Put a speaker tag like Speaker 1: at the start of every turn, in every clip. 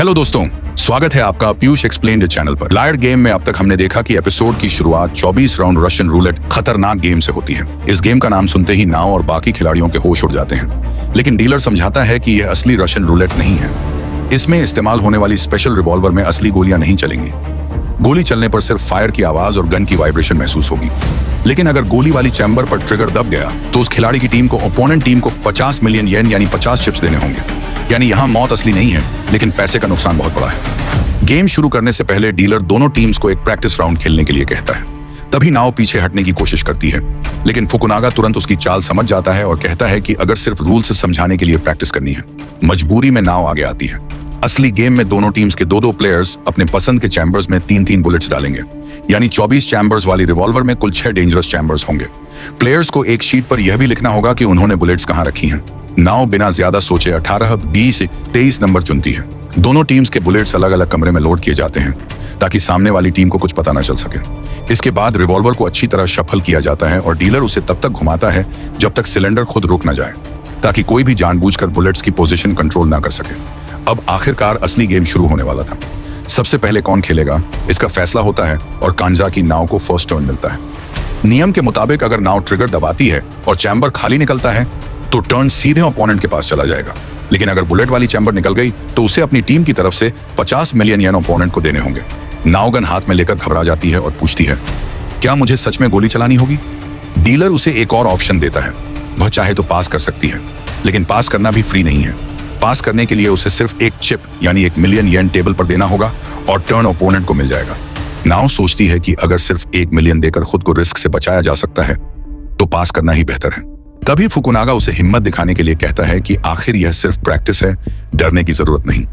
Speaker 1: Hello दोस्तों, स्वागत है आपका पीयूष एक्सप्लेन्ड चैनल पर। लायड गेम में अब तक हमने देखा कि एपिसोड की शुरुआत 24 राउंड रशियन रूलेट खतरनाक गेम से होती है। इस गेम का नाम सुनते ही नाव और बाकी खिलाड़ियों के होश उड़ जाते हैं, लेकिन डीलर समझाता है कि यह असली रशियन रूलेट नहीं है। इसमें इस्तेमाल होने वाली स्पेशल रिवॉल्वर में असली गोलियां नहीं चलेंगी। गोली चलने पर सिर्फ फायर की आवाज और गन की वाइब्रेशन महसूस होगी। लेकिन अगर गोली वाली चैम्बर पर ट्रिगर दब गया तो उस खिलाड़ी की टीम को ओपोनेंट टीम को 50 मिलियन येन यानी 50 चिप्स देने होंगे। यानी यहाँ मौत असली नहीं है, लेकिन पैसे का नुकसान बहुत बड़ा है। गेम शुरू करने से पहले डीलर दोनों टीम्स को एक प्रैक्टिस राउंड खेलने के लिए कहता है। तभी नाव पीछे हटने की कोशिश करती है, लेकिन फुकुनागा तुरंत उसकी चाल समझ जाता है और कहता है कि अगर सिर्फ रूल्स समझाने के लिए प्रैक्टिस करनी है। मजबूरी में नाव आगे आती है। असली गेम में दोनों टीम्स के दो प्लेयर्स अपने पसंद के चैम्बर्स में 3-3 बुलेट्स डालेंगे। यानी 24 चैम्बर्स वाली रिवॉल्वर में कुल 6 डेंजरस चैम्बर्स होंगे। प्लेयर्स को एक शीट पर यह भी लिखना होगा कि उन्होंने बुलेट्स कहां रखी हैं। नाव बिना ज्यादा सोचे 18, 20, 23 नंबर चुनती है। दोनों टीम्स के बुलेट्स अलग अलग कमरे में लोड किए जाते हैं ताकि सामने वाली टीम को कुछ पता न चल सके। इसके बाद रिवॉल्वर को अच्छी तरह शफल किया जाता है और डीलर उसे तब तक घुमाता है जब तक सिलेंडर खुद रुक न जाए, ताकि कोई भी जानबूझकर बुलेट्स की पोजीशन कंट्रोल ना कर सके। अब आखिरकार असली गेम शुरू होने वाला था। सबसे पहले कौन खेलेगा इसका फैसला होता है और कांजा की नाव को फर्स्ट टर्न मिलता है। नियम के मुताबिक अगर नाव ट्रिगर दबाती है और चैम्बर खाली निकलता है तो टर्न सीधे ओपोनेंट के पास चला जाएगा। लेकिन अगर बुलेट वाली चैम्बर निकल गई तो उसे अपनी टीम की तरफ से 50 मिलियन येन ओपोनेंट को देने होंगे। नावगन हाथ में लेकर घबरा जाती है और पूछती है, क्या मुझे सच में गोली चलानी होगी? डीलर उसे एक और ऑप्शन देता है। वह चाहे तो पास कर सकती है, लेकिन पास करना भी फ्री नहीं है। पास करने के लिए उसे सिर्फ एक चिप यानी 1 मिलियन येन टेबल पर देना होगा और टर्न ओपोनेंट को मिल जाएगा। नाव सोचती है कि अगर सिर्फ 1 मिलियन देकर खुद को रिस्क से बचाया जा सकता है तो पास करना ही बेहतर है। तभी फुकुनागा उसे हिम्मत दिखाने के लिए कहता है कि आखिर यह सिर्फ प्रैक्टिस है, डरने की जरूरत नहीं।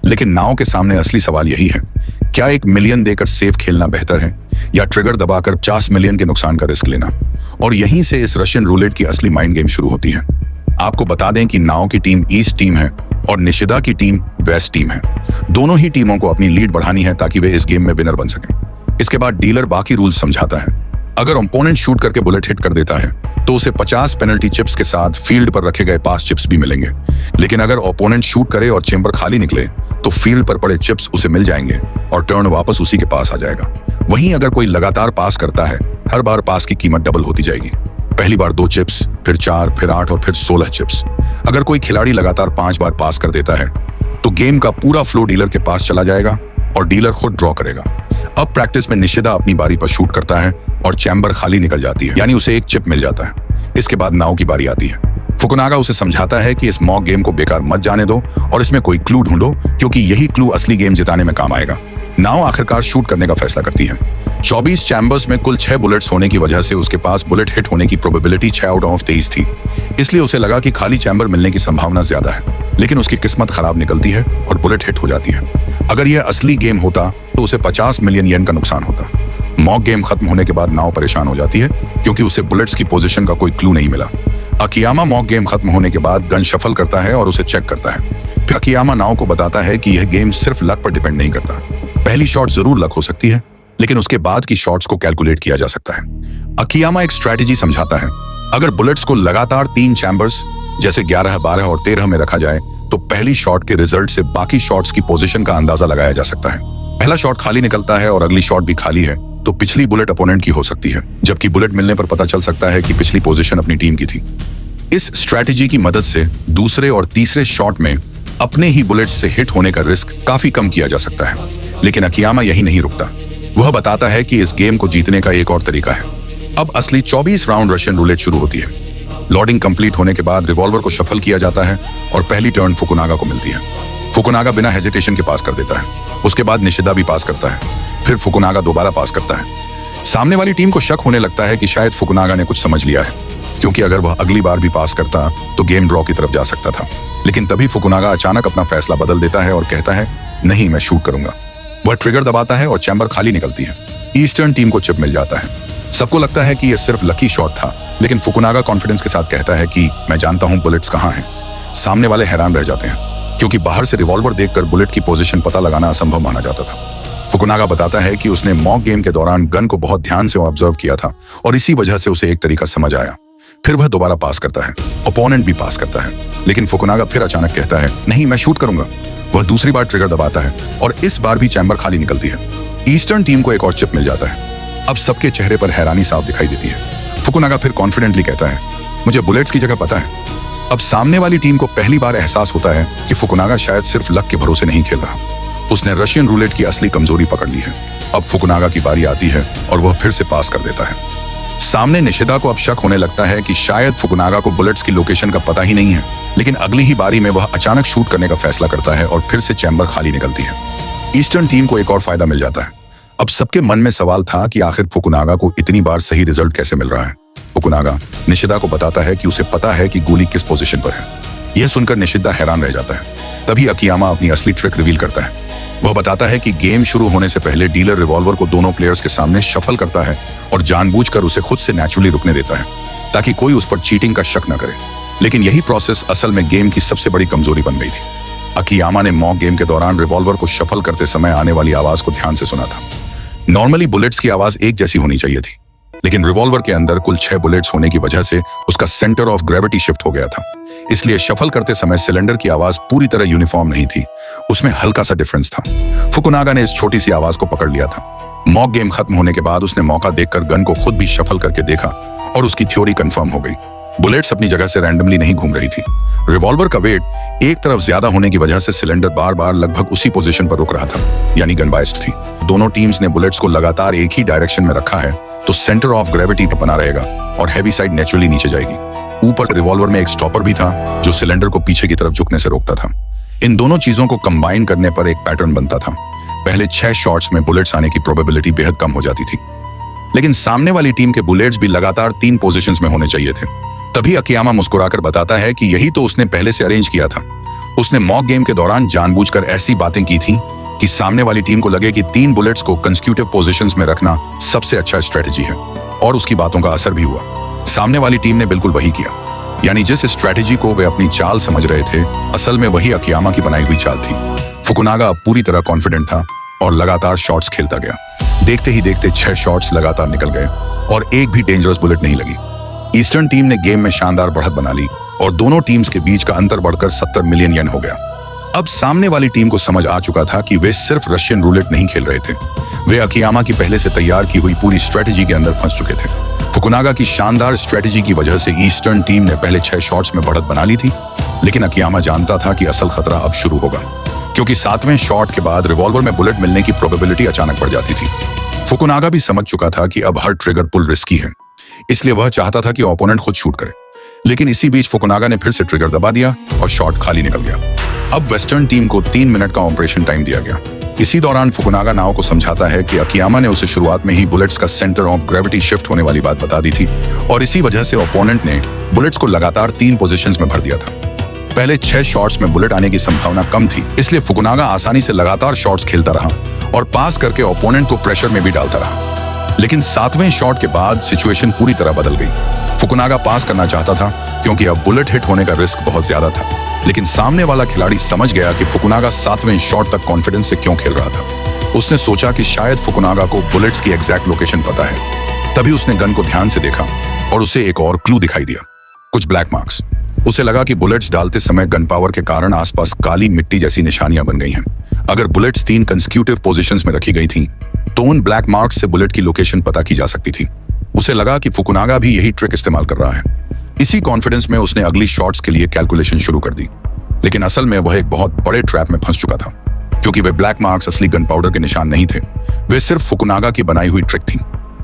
Speaker 1: लेकिन नाव के सामने असली सवाल यही है, क्या 1 मिलियन देकर सेफ खेलना बेहतर है या ट्रिगर दबाकर 50 मिलियन के नुकसान का रिस्क लेना? और यहीं से इस रशियन रूलेट की असली माइंड गेम शुरू होती है। आपको बता दें कि नाव की टीम ईस्ट टीम है और निशिदा की टीम वेस्ट टीम है। दोनों ही टीमों को अपनी लीड बढ़ानी है ताकि वे इस गेम में विनर बन सकें। इसके बाद डीलर बाकी रूल्स समझाता है। अगर ओपोनेंट शूट करके बुलेट हिट कर देता है तो उसे 50 पेनल्टी चिप्स के साथ फील्ड पर रखे गए पास चिप्स भी मिलेंगे। लेकिन अगर ओपोनेंट शूट करे और चेंबर खाली निकले तो फील्ड पर पड़े चिप्स उसे मिल जाएंगे और टर्न वापस उसी के पास आ जाएगा। वहीं अगर कोई लगातार पास करता है, हर बार पास की कीमत डबल होती जाएगी। पहली बार 2 चिप्स, फिर 4, फिर 8 और फिर 16 चिप्स। अगर कोई खिलाड़ी लगातार 5 बार पास कर देता है तो गेम का पूरा फ्लो डीलर के पास चला जाएगा और डीलर खुद ड्रॉ करेगा। अब प्रैक्टिस में निशिदा अपनी बारी पर शूट करता है और चैम्बर खाली निकल जाती है, यानी उसे एक चिप मिल जाता है। इसके बाद नाव की बारी आती है। फुकुनागा उसे समझाता है कि इस मॉक गेम को बेकार मत जाने दो और इसमें कोई क्लू ढूंढो, क्योंकि यही क्लू असली गेम जिताने में काम आएगा। नाव आखिरकार शूट करने का फैसला करती है। 24 चैम्बर्स में कुल 6 बुलेट्स होने की वजह से उसके पास बुलेट हिट होने की प्रोबेबिलिटी 6 आउट ऑफ 23 थी। इसलिए उसे लगा कि खाली चैम्बर मिलने की संभावना ज्यादा है, लेकिन उसकी किस्मत खराब निकलती है और बुलेट हिट हो जाती है। अगर यह असली गेम होता तो उसे 50 मिलियन येन का नुकसान होता। मॉक गेम खत्म होने के बाद नाव परेशान हो जाती है क्योंकि उसे बुलेट्स की पोजीशन का कोई क्लू नहीं मिला। अकियामा मॉक गेम खत्म होने के बाद गन शफल करता है और उसे चेक करता है। फिर अकियामा नाव को बताता है कि यह गेम सिर्फ लक पर डिपेंड नहीं करता। पहली शॉट जरूर लक हो सकती है, लेकिन उसके बाद की शॉट्स को कैलकुलेट किया जा सकता है। अकियामा एक स्ट्रेटेजी समझाता है। अगर बुलेट्स को लगातार 3 चैम्बर्स जैसे 11, 12 और 13 में रखा जाए तो पहली शॉट के रिजल्ट से बाकी शॉट्स की पोजीशन का अंदाजा लगाया जा सकता है। पहला शॉट खाली निकलता है और अगली शॉट भी खाली है तो पिछली बुलेट अपोनेंट की हो सकती है, जबकि बुलेट मिलने पर पता चल सकता है कि पिछली पोजीशन अपनी टीम की थी। इस स्ट्रेटेजी की मदद से दूसरे और तीसरे शॉट में अपने ही बुलेट से हिट होने का रिस्क काफी कम किया जा सकता है। लेकिन अकियामा यही नहीं रुकता। वह बताता है कि इस गेम को जीतने का एक और तरीका है। अब असली 24 राउंड रशियन रूलेट शुरू होती है। लॉडिंग कंप्लीट होने के बाद रिवॉल्वर को शफल किया जाता है और पहली टर्न फुकुनागा को मिलती है। फुकुनागा बिना हेजिटेशन के पास कर देता है। उसके बाद निशिदा भी पास करता है। फिर फुकुनागा दोबारा पास करता है। सामने वाली टीम को शक होने लगता है कि शायद फुकुनागा ने कुछ समझ लिया है, क्योंकि अगर वह अगली बार भी पास करता तो गेम ड्रॉ की तरफ जा सकता था। लेकिन तभी फुकुनागा अचानक अपना फैसला बदल देता है और कहता है, नहीं, मैं शूट करूंगा। वह ट्रिगर दबाता है और चैम्बर खाली निकलती है। ईस्टर्न टीम को चिप मिल जाता है। सबको लगता है कि यह सिर्फ लकी शॉट था, लेकिन फुकुनागा कॉन्फिडेंस के साथ कहता है कि मैं जानता हूं बुलेट्स कहां हैं। सामने वाले हैरान रह जाते हैं, क्योंकि बाहर से रिवॉल्वर देखकर बुलेट की पोजीशन पता लगाना असंभव माना जाता था। फुकुनागा बताता है कि उसने मॉक गेम के दौरान गन को बहुत ध्यान से ऑब्जर्व किया था और इसी वजह से उसे एक तरीका समझ आया। फिर वह दोबारा पास करता है। ओपोनेंट भी पास करता है, लेकिन फुकुनागा फिर अचानक कहता है, नहीं, मैं शूट करूंगा। वह दूसरी बार ट्रिगर दबाता है और इस बार भी चैम्बर खाली निकलती है। ईस्टर्न टीम को एक और चिप मिल जाता है। अब सबके चेहरे पर हैरानी साफ दिखाई देती है। फुकुनागा फिर कॉन्फिडेंटली कहता है, मुझे बुलेट्स की जगह पता है। अब सामने वाली टीम को पहली बार एहसास होता है कि फुकुनागा शायद सिर्फ लक के भरोसे नहीं खेल रहा। उसने रशियन रूलेट की असली कमजोरी पकड़ ली है। अब फुकुनागा की बारी आती है और वह फिर से पास कर देता है। सामने निशिदा को अब शक होने लगता है कि शायद फुकुनागा को बुलेट्स की लोकेशन का पता ही नहीं है, लेकिन अगली ही बारी में वह अचानक शूट करने का फैसला करता है और फिर से चैम्बर खाली निकलती है। ईस्टर्न टीम को एक और फायदा मिल जाता है। अब सबके मन में सवाल था कि आखिर फुकुनागा को इतनी बार सही रिजल्ट कैसे मिल रहा है। फुकुनागा निशिदा को बताता है कि उसे पता है कि गोली किस पोजीशन पर है। यह सुनकर निशिदा हैरान रह जाता है। तभी अकियामा अपनी असली ट्रिक रिवील करता है। वह बताता है कि गेम शुरू होने से पहले डीलर रिवॉल्वर को दोनों प्लेयर्स के सामने शफल करता है और जानबूझकर उसे खुद से नेचुरली रुकने देता है ताकि कोई उस पर चीटिंग का शक न करे। लेकिन यही प्रोसेस असल में गेम की सबसे बड़ी कमजोरी बन गई थी। अकियामा ने मॉक गेम के दौरान रिवॉल्वर को शफल करते समय आने वाली आवाज को ध्यान से सुना था। नॉर्मली बुलेट्स की आवाज एक जैसी होनी चाहिए थी, लेकिन रिवॉल्वर के अंदर कुल 6 बुलेट्स होने की वजह से उसका सेंटर ऑफ ग्रेविटी शिफ्ट हो गया था। इसलिए शफल करते समय सिलेंडर की आवाज पूरी तरह यूनिफॉर्म नहीं थी, उसमें हल्का सा डिफरेंस था। फुकुनागा ने इस छोटी सी आवाज को पकड़ लिया था। मॉक गेम खत्म होने के बाद उसने मौका देखकर गन को खुद भी शफल करके देखा और उसकी थ्योरी कंफर्म हो गई। बुलेट्स अपनी जगह से रैंडमली नहीं घूम रही थी। रिवॉल्वर का वेट एक तरफ ज्यादा होने की वजह से सिलेंडर बार बार लगभग उसी पोजीशन पर रुक रहा था, यानी गन बाइस्ड थी। दोनों टीम्स ने बुलेट्स को लगातार एक ही डायरेक्शन में रखा है तो सेंटर ऑफ ग्रेविटी बना रहेगा और हैवी साइड नेचुरली नीचे जाएगी। ऊपर रिवॉल्वर में एक स्टॉपर भी था जो सिलेंडर को पीछे की तरफ झुकने से रोकता था। इन दोनों चीजों को कंबाइन करने पर एक पैटर्न बनता था। पहले 6 शॉट्स में बुलेट्स आने की प्रोबेबिलिटी बेहद कम हो जाती थी, लेकिन सामने वाली टीम के बुलेट्स भी लगातार 3 पोजीशंस में होने चाहिए थे। तभी अकियामा मुस्कुराकर बताता है कि यही तो उसने पहले से अरेंज किया था। उसने मॉक गेम के दौरान जानबूझकर ऐसी बातें की थी कि सामने वाली टीम को लगे कि 3 बुलेट्स को कंसेक्यूटिव पोजीशंस में रखना सबसे अच्छा स्ट्रेटेजी है, और उसकी बातों का असर भी हुआ। सामने वाली टीम ने बिल्कुल वही किया, यानी जिस स्ट्रेटेजी को वे अपनी चाल समझ रहे थे, असल में वही अकियामा की बनाई हुई चाल थी। फुकुनागा अब पूरी तरह कॉन्फिडेंट था और लगातार शॉट्स खेलता गया। देखते ही देखते 6 शॉट्स लगातार निकल गए और एक भी डेंजरस बुलेट नहीं लगी। ईस्टर्न टीम ने गेम में शानदार बढ़त बना ली और दोनों टीम्स के बीच का अंतर बढ़कर 70 मिलियन येन हो गया। अब सामने वाली टीम को समझ आ चुका था कि वे सिर्फ रशियन रूलेट नहीं खेल रहे थे, वे अकियामा की पहले से तैयार की हुई पूरी स्ट्रेटेजी के अंदर फंस चुके थे। फुकुनागा की शानदार स्ट्रेटेजी की वजह से ईस्टर्न टीम ने पहले 6 शॉट्स में बढ़त बना ली थी, लेकिन अकियामा जानता था कि असल खतरा अब शुरू होगा, क्योंकि 7वें शॉट के बाद रिवॉल्वर में बुलेट मिलने की प्रोबेबिलिटी अचानक बढ़ जाती थी। फुकुनागा भी समझ चुका था कि अब हर ट्रिगर पुल रिस्की है, इसलिए वह चाहता था कि ओपोनेंट खुद शूट करे। लेकिन इसी बीच फुकुनागा ने फिर से ट्रिगर दबा दिया और शॉट खाली निकल गया। अब वेस्टर्न टीम को 3 मिनट का ऑपरेशन टाइम दिया गया। इसी दौरान फुकुनागा नाओ को समझाता है कि अकियामा ने उसे शुरुआत में ही बुलेट्स का सेंटर ऑफ ग्रेविटी शिफ्ट होने वाली बात बता दी थी और इसी वजह से ओपोनेंट ने बुलेट्स को लगातार 3 पोजीशंस में भर दिया था। पहले 6 शॉट्स में बुलेट आने की संभावना कम थी, इसलिए फुकुनागा आसानी से लगातार शॉट्स खेलता रहा और पास करके ओपोनेंट को प्रेशर में भी डालता रहा। लेकिन 7वें शॉट के बाद सिचुएशन पूरी तरह बदल गई। फुकुनागा पास करना चाहता था क्योंकि अब बुलेट हिट होने का रिस्क बहुत ज्यादा था, लेकिन सामने वाला खिलाड़ी समझ गया कि फुकुनागा 7वें शॉट तक कॉन्फिडेंस से क्यों खेल रहा था। उसने सोचा कि शायद फुकुनागा को बुलेट्स की एग्जैक्ट लोकेशन पता है। तभी उसने गन को ध्यान से देखा और उसे एक और क्लू दिखाई दिया, कुछ ब्लैक मार्क्स। उसे लगा कि बुलेट्स डालते समय गन पावर के कारण आसपास काली मिट्टी जैसी निशानियां बन गई हैं। अगर बुलेट्स 3 कंसेक्यूटिव पोजीशंस में रखी गई थी तो उन ब्लैक मार्क्स से बुलेट की लोकेशन पता की जा सकती थी। उसे लगा कि फुकुनागा भी यही ट्रिक इस्तेमाल कर रहा है। इसी कॉन्फिडेंस में उसने अगली शॉट्स के लिए कैलकुलेशन शुरू कर दी, लेकिन असल में वह एक बहुत बड़े ट्रैप में फंस चुका था, क्योंकि वे ब्लैक मार्क्स असली गन पाउडर के निशान नहीं थे, वे सिर्फ फुकुनागा की बनाई हुई ट्रिक थी।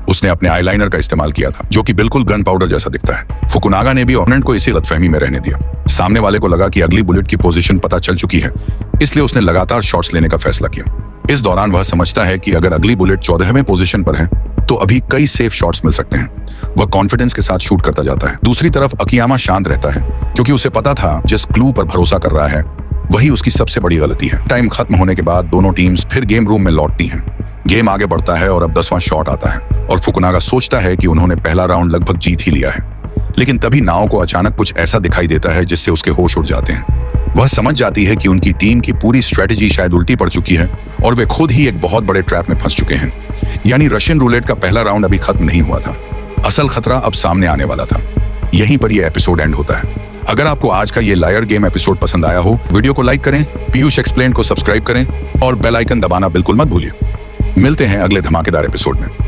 Speaker 1: उसने अपने आईलाइनर का इस्तेमाल किया था, जो कि बिल्कुल गन पाउडर जैसा दिखता है। फुकुनागा ने भी ओपोनेंट को इसी गलतफहमी में रहने दिया। सामने वाले को लगा कि अगली बुलेट की पोजीशन पता चल चुकी है, इसलिए उसने लगातार शॉट्स लेने का फैसला किया। इस दौरान वह समझता है कि अगर अगली बुलेट 14वें पोजीशन पर है तो अभी कई सेफ शॉट्स मिल सकते हैं। वह कॉन्फिडेंस के साथ शूट करता जाता है। दूसरी तरफ अकियामा शांत रहता है, क्योंकि उसे पता था जिस क्लू पर भरोसा कर रहा है वही उसकी सबसे बड़ी गलती है। टाइम खत्म होने के बाद दोनों टीम्स फिर गेम रूम में लौटती हैं। गेम आगे बढ़ता है और अब 10वां शॉट आता है और फुकुनागा सोचता है कि उन्होंने पहला राउंड लगभग जीत ही लिया है। लेकिन तभी नाओ को अचानक कुछ ऐसा दिखाई देता है जिससे उसके होश उड़ जाते हैं। वह समझ जाती है कि उनकी टीम की पूरी स्ट्रेटेजी शायद उल्टी पड़ चुकी है और वे खुद ही एक बहुत बड़े ट्रैप में फंस चुके हैं। यानी रशियन रूलेट का पहला राउंड अभी खत्म नहीं हुआ था, असल खतरा अब सामने आने वाला था। यहीं पर यह एपिसोड एंड होता है। अगर आपको आज का ये लायर गेम एपिसोड पसंद आया हो, वीडियो को लाइक करें, पीयूष एक्सप्लेन को सब्सक्राइब करें और बेल आइकन दबाना बिल्कुल मत भूलिए। मिलते हैं अगले धमाकेदार एपिसोड में।